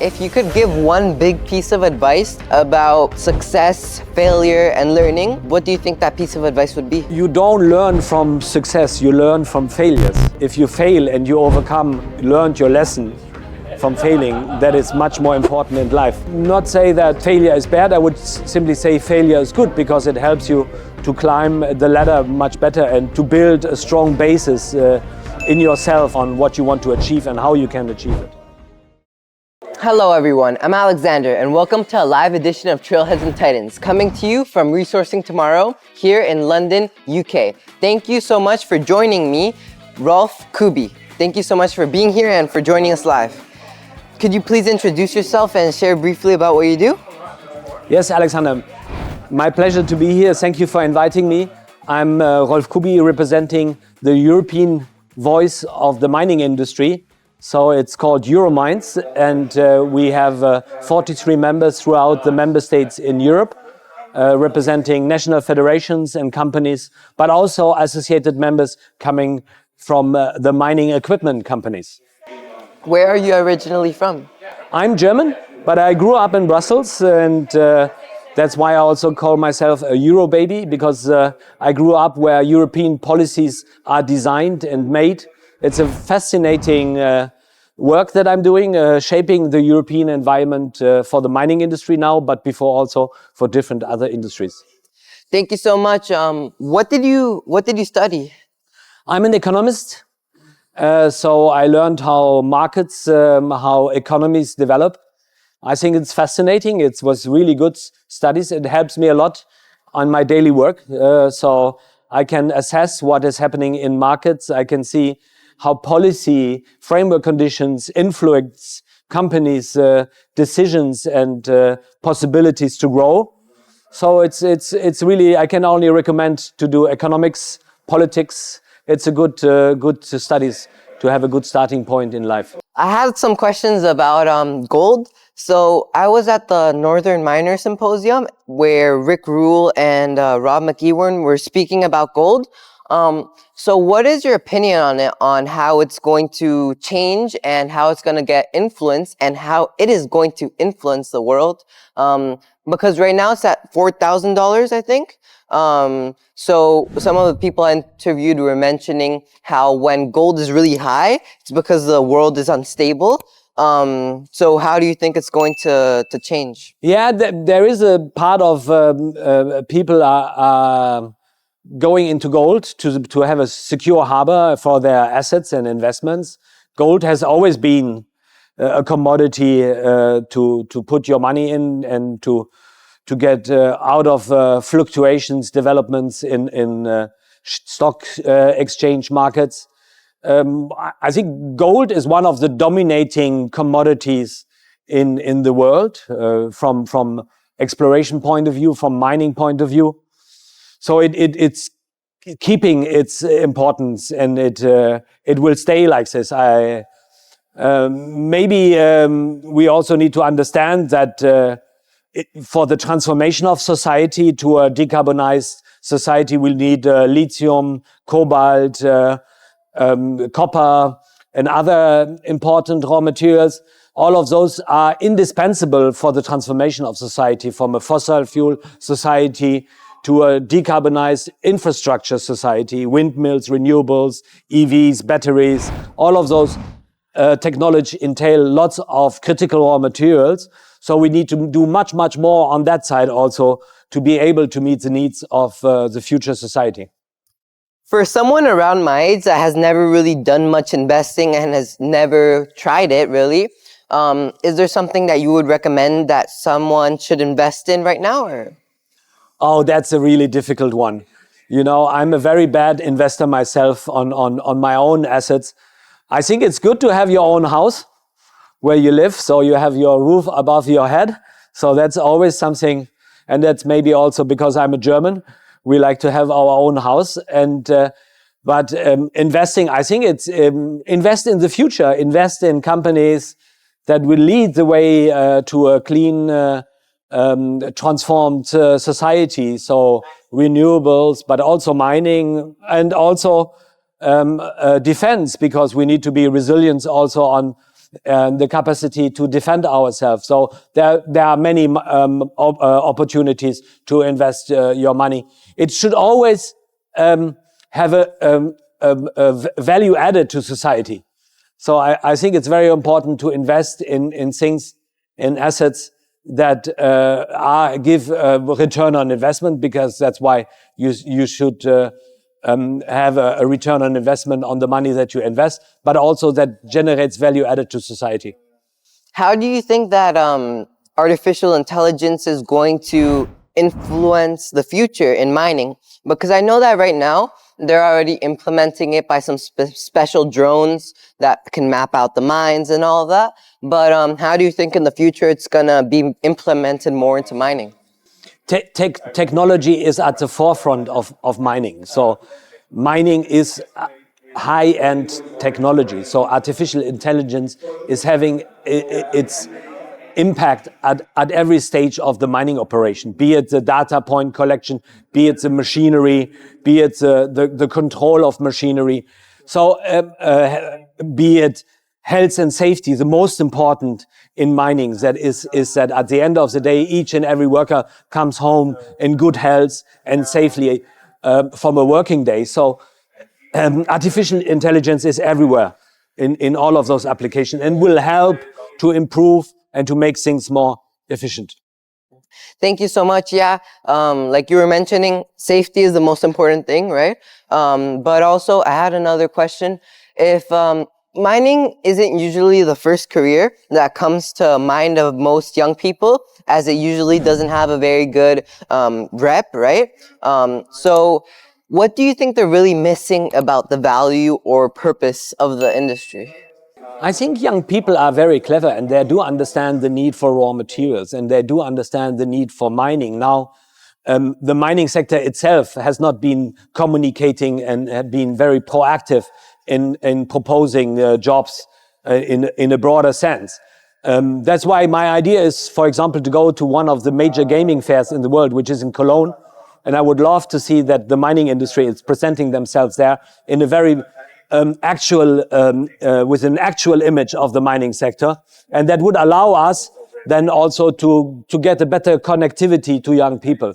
If you could give one big piece of advice about success, failure, and learning, what do you think that piece of advice would be? You don't learn from success, you learn from failures. If you fail and you learned your lesson from failing, that is much more important in life. Not say that failure is bad, I would simply say failure is good because it helps you to climb the ladder much better and to build a strong basis in yourself on what you want to achieve and how you can achieve it. Hello everyone, I'm Alexander and welcome to a live edition of Trailheads and Titans, coming to you from Resourcing Tomorrow here in London, UK. Thank you so much for joining me, Rolf Kuby. Thank you so much for being here and for joining us live. Could you please introduce yourself and share briefly about what you do? Yes, Alexander, my pleasure to be here. Thank you for inviting me. I'm Rolf Kuby, representing the European voice of the mining industry. So it's called Euromines, and we have 43 members throughout the member states in Europe, representing national federations and companies, but also associated members coming from the mining equipment companies. Where are you originally from? I'm German, but I grew up in Brussels, and that's why I also call myself a Euro baby, because I grew up where European policies are designed and made. It's a fascinating work that I'm doing, shaping the European environment for the mining industry now, but before also for different other industries. Thank you so much. What did you study? I'm an economist, so I learned how markets, how economies develop. I think it's fascinating. It was really good studies. It helps me a lot on my daily work, so I can assess what is happening in markets. I can see how policy framework conditions influence companies' decisions and possibilities to grow. So it's really, I can only recommend to do economics, politics. It's a good studies to have a good starting point in life. I had some questions about gold. So I was at the Northern Miner Symposium where Rick Rule and Rob McEwen were speaking about gold. So what is your opinion on it, on how it's going to change and how it's going to get influence and how it is going to influence the world? Because right now it's at $4,000, I think. So some of the people I interviewed were mentioning how when gold is really high, it's because the world is unstable. So how do you think it's going to change? Yeah, there is a part of people are going into gold to have a secure harbor for their assets and investments. Gold has always been a commodity to put your money in and to get out of fluctuations, developments in stock exchange markets. I think gold is one of the dominating commodities in the world from exploration point of view, from mining point of view. So it's keeping its importance, and it will stay like this. Maybe we also need to understand that for the transformation of society to a decarbonized society, we'll need lithium, cobalt, copper, and other important raw materials. All of those are indispensable for the transformation of society from a fossil fuel society to a decarbonized infrastructure society, windmills, renewables, EVs, batteries. All of those technology entail lots of critical raw materials. So we need to do much, much more on that side also to be able to meet the needs of the future society. For someone around my age that has never really done much investing and has never tried it really, is there something that you would recommend that someone should invest in right now? Or? Oh, that's a really difficult one. You know, I'm a very bad investor myself on my own assets. I think it's good to have your own house where you live, so you have your roof above your head. So that's always something, and that's maybe also because I'm a German. We like to have our own house, and but investing, I think it's invest in the future, invest in companies that will lead the way to a clean, transformed society. So renewables, but also mining, and also defense, because we need to be resilient also on the capacity to defend ourselves. So there are many opportunities to invest your money. It should always have a value added to society. So I think it's very important to invest in things, in assets that give return on investment, because that's why you should have a return on investment on the money that you invest, but also that generates value added to society. How do you think that artificial intelligence is going to influence the future in mining? Because I know that right now they're already implementing it by some special drones that can map out the mines and all of that. But how do you think in the future it's going to be implemented more into mining? Technology is at the forefront of mining. So mining is high-end technology. So artificial intelligence is having its impact at every stage of the mining operation, be it the data point collection, be it the machinery, be it the control of machinery. So be it health and safety, the most important in mining, that is that at the end of the day, each and every worker comes home in good health and safely from a working day. So artificial intelligence is everywhere in all of those applications and will help to improve and to make things more efficient. Thank you so much. Yeah, like you were mentioning, safety is the most important thing, right? But also, I had another question. If mining isn't usually the first career that comes to mind of most young people, as it usually doesn't have a very good rep, right? So what do you think they're really missing about the value or purpose of the industry? I think young people are very clever, and they do understand the need for raw materials, and they do understand the need for mining. Now, the mining sector itself has not been communicating and been very proactive in proposing jobs in a broader sense. That's why my idea is, for example, to go to one of the major gaming fairs in the world, which is in Cologne. And I would love to see that the mining industry is presenting themselves there in a very with an actual image of the mining sector. And that would allow us then also to get a better connectivity to young people.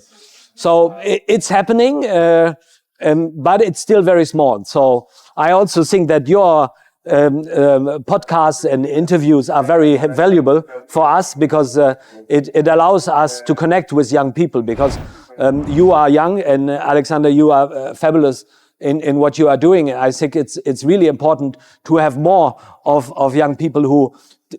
So it's happening, but it's still very small. So I also think that your podcasts and interviews are very valuable for us, because it allows us to connect with young people, because you are young, and Alexander, you are fabulous in what you are doing. I think it's really important to have more of young people who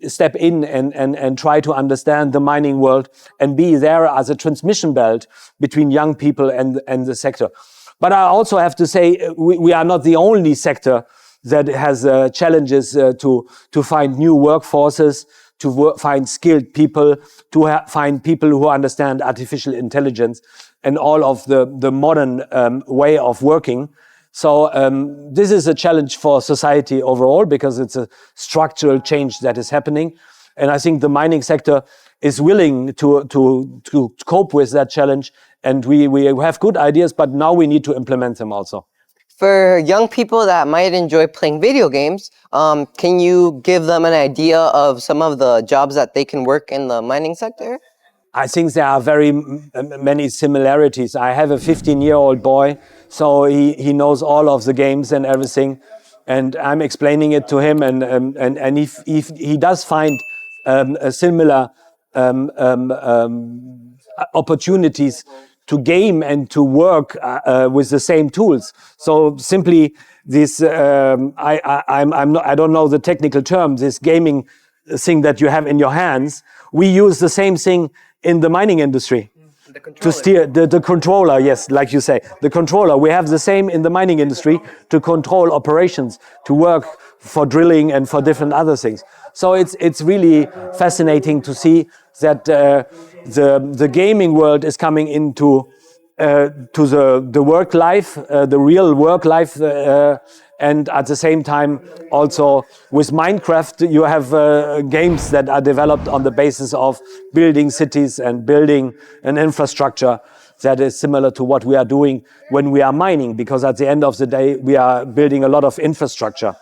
step in and try to understand the mining world and be there as a transmission belt between young people and the sector. But I also have to say, we are not the only sector that has challenges to find new workforces, to find skilled people, to find people who understand artificial intelligence and all of the modern way of working. So this is a challenge for society overall, because it's a structural change that is happening. And I think the mining sector is willing to cope with that challenge. And we have good ideas, but now we need to implement them also. For young people that might enjoy playing video games, can you give them an idea of some of the jobs that they can work in the mining sector? I think there are very many similarities. I have a 15-year-old boy, so he knows all of the games and everything, and I'm explaining it to him, and if he does find a similar opportunities to game and to work with the same tools. So simply this, I don't know the technical term, this gaming thing that you have in your hands. We use the same thing in the mining industry. To steer the controller, yes, like you say, the controller. We have the same in the mining industry to control operations, to work for drilling and for different other things. So it's really fascinating to see that the gaming world is coming into to the work life, the real work life, and at the same time also with Minecraft you have games that are developed on the basis of building cities and building an infrastructure that is similar to what we are doing when we are mining, because at the end of the day we are building a lot of infrastructure.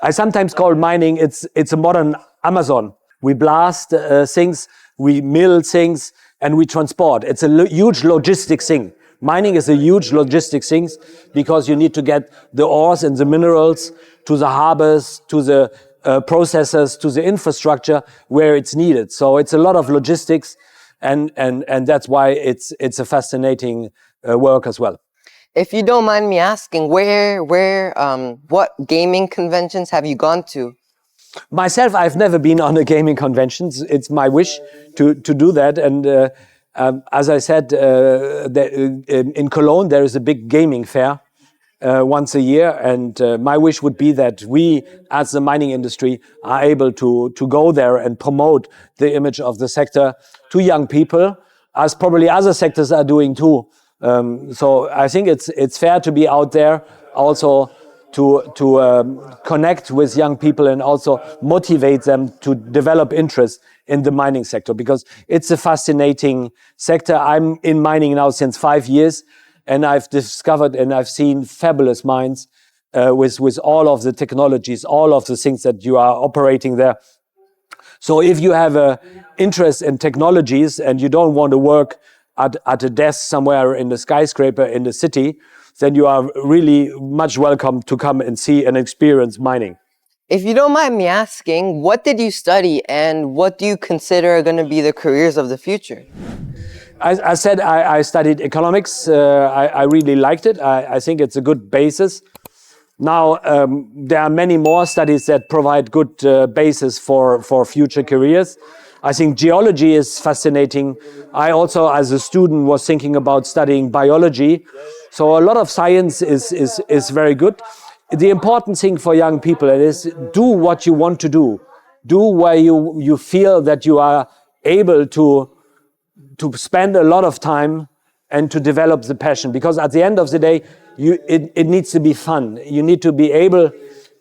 I sometimes call mining, it's a modern Amazon. We blast things, we mill things, and we transport. It's a huge logistics thing. Mining is a huge logistics thing because you need to get the ores and the minerals to the harbors, to the processors, to the infrastructure where it's needed. So it's a lot of logistics, and that's why it's a fascinating work as well. If you don't mind me asking, what gaming conventions have you gone to? Myself, I've never been on a gaming convention. It's my wish to do that. And as I said, in Cologne, there is a big gaming fair once a year. And my wish would be that we, as the mining industry, are able to go there and promote the image of the sector to young people, as probably other sectors are doing too. So I think it's fair to be out there also to connect with young people and also motivate them to develop interest in the mining sector, because it's a fascinating sector. I'm in mining now since 5 years, and I've discovered and I've seen fabulous mines with all of the technologies, all of the things that you are operating there. So if you have an interest in technologies and you don't want to work at a desk somewhere in the skyscraper in the city, then you are really much welcome to come and see and experience mining. If you don't mind me asking, what did you study and what do you consider are going to be the careers of the future? I said I studied economics. I really liked it. I think it's a good basis. Now, there are many more studies that provide good basis for future careers. I think geology is fascinating. I also, as a student, was thinking about studying biology. So a lot of science is very good. The important thing for young people is do what you want to do. Do where you feel that you are able to spend a lot of time and to develop the passion. Because at the end of the day, it needs to be fun. You need to be able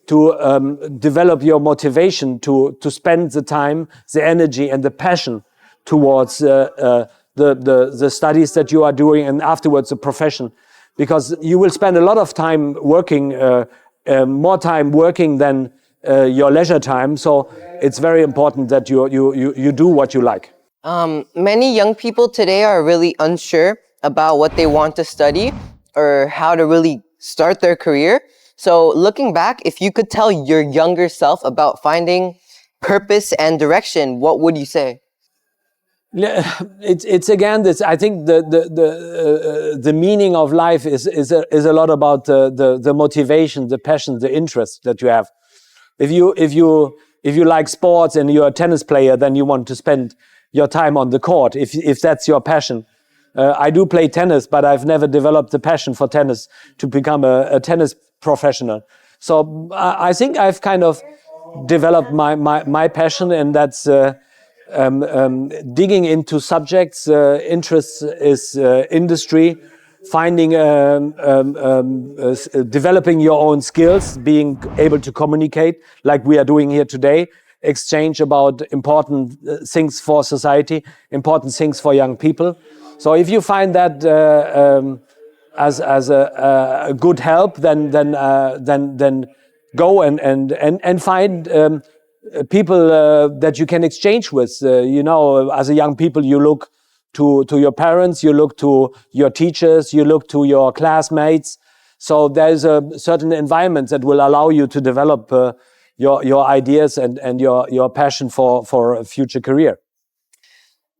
to develop your motivation to spend the time, the energy, and the passion towards the studies that you are doing, and afterwards the profession. Because you will spend a lot of time working, more time working than your leisure time. So it's very important that you do what you like. Many young people today are really unsure about what they want to study or how to really start their career. So looking back, if you could tell your younger self about finding purpose and direction, what would you say? It's again this. I think the meaning of life is a lot about the motivation, the passion, the interest that you have. If you like sports and you're a tennis player, then you want to spend your time on the court. If that's your passion. I do play tennis, but I've never developed the passion for tennis to become a tennis professional. So I think I've kind of developed my passion, and that's digging into subjects. Interest is industry, finding, developing your own skills, being able to communicate like we are doing here today, exchange about important things for society, important things for young people. So if you find that as a good help, then go and find people that you can exchange with. You know, as a young people, you look to your parents, you look to your teachers, you look to your classmates. So there's a certain environment that will allow you to develop your ideas and your passion for a future career.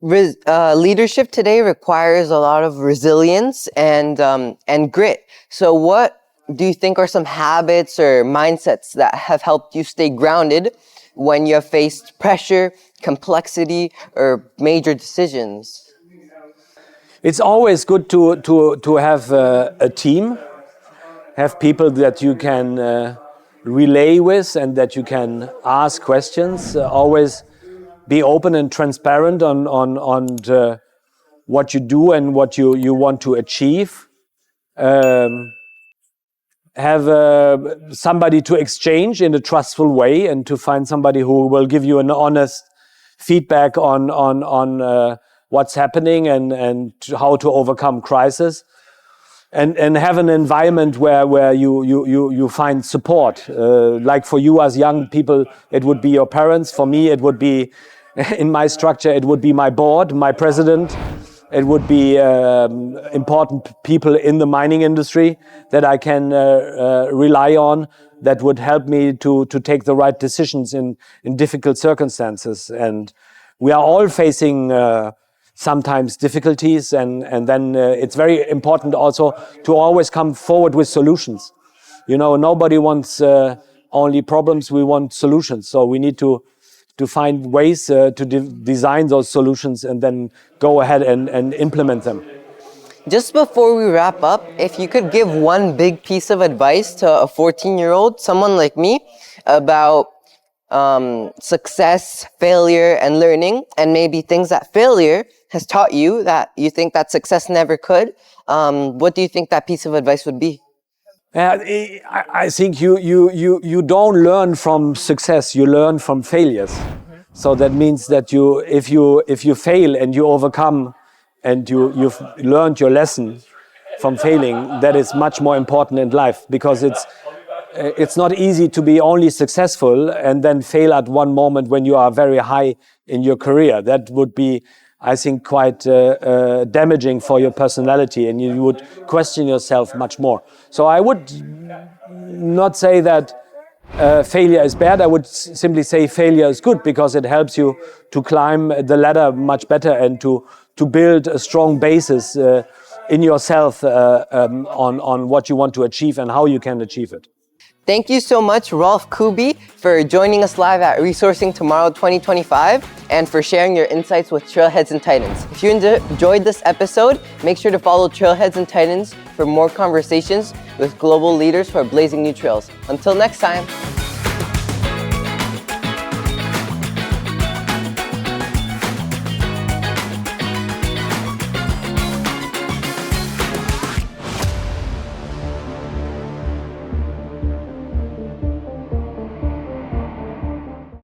Leadership today requires a lot of resilience and grit. So what do you think are some habits or mindsets that have helped you stay grounded when you have faced pressure, complexity, or major decisions? It's always good to have a team, have people that you can relay with and that you can ask questions. Always be open and transparent on what you do and what you want to achieve. Have somebody to exchange in a trustful way, and to find somebody who will give you an honest feedback on what's happening and how to overcome crisis. and have an environment where you find support. Like for you as young people, it would be your parents. For me, it would be, in my structure, it would be my board, my president. It would be important people in the mining industry that I can rely on, that would help me to take the right decisions in difficult circumstances. And we are all facing sometimes difficulties, and then it's very important also to always come forward with solutions. You know, nobody wants only problems, we want solutions. So we need to find ways to design those solutions and then go ahead and implement them. Just before we wrap up, if you could give one big piece of advice to a 14-year-old, someone like me, about success, failure, and learning, and maybe things that failure has taught you that you think that success never could, what do you think that piece of advice would be? I think you don't learn from success, you learn from failures. So that means that if you fail and you overcome and you've learned your lesson from failing, that is much more important in life, because it's not easy to be only successful and then fail at one moment when you are very high in your career. That would be, I think, quite damaging for your personality, and you would question yourself much more. So I would not say that failure is bad. I would simply say failure is good, because it helps you to climb the ladder much better and to build a strong basis in yourself on what you want to achieve and how you can achieve it. Thank you so much, Rolf Kuby, for joining us live at Resourcing Tomorrow 2025 and for sharing your insights with Trailheads and Titans. If you enjoyed this episode, make sure to follow Trailheads and Titans for more conversations with global leaders who are blazing new trails. Until next time.